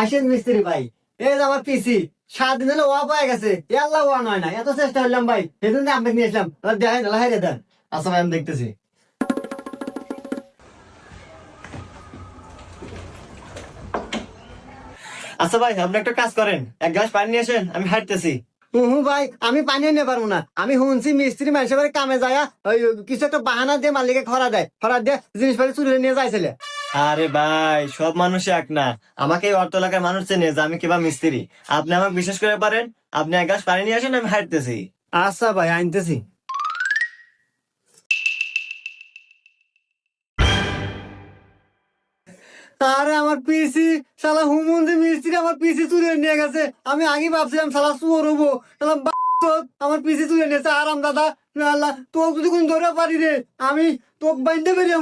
আসেন মিস্ত্রি ভাই, এই যে আমার পিসি 7 দিন হলো ওয়া পায়ে গেছে, আল্লাহ ওয়া নয় না, এত চেষ্টা করলাম ভাই, সেদিন আপনাকে নিয়ে আসলাম, দেখেন হাইরে দেন। আচ্ছা ভাই, আমি দেখতেছি। আচ্ছা ভাই, আপনি একটা কাজ করেন, এক গ্লাস পানি নিয়ে আসেন, আমি হাঁটতেছি। হুম ভাই, আমি পানি নিতে পারবো না। আমি শুনছি মিস্ত্রি মানুষের বাড়ি কামে যায়, ওই কিছু একটা বাহানা দিয়ে মালিকে খরা দেয়, খরা দিয়ে জিনিসপাতি চুরি নিয়ে যাইছিলে। আরে ভাই, সব মানুষ এক না। আমাকে এই অর্থ এলাকার মানুষ চেনে যে আমি কিবা মিস্ত্রি। আপনি আমাকে বিশ্বাস করে পারেন, আপনি এক গ্লাস পানি নিয়ে আসেন, আমি হাঁটতেছি। আচ্ছা ভাই, আনতেছি। আরে আমার পিসি, শালা হুমন্দি মিস্ত্রি আমার পিসি চুরি নিয়ে গেছে। আমি আগে ভাবছিলাম শালা চোর হবো, শালা আমার পিসি চুরি নিয়েছে। আরাম দাদা, আল্লাহ তো যদি কোন ধরে পারি রে, আমি তো বাইন্দে বেরিয়ে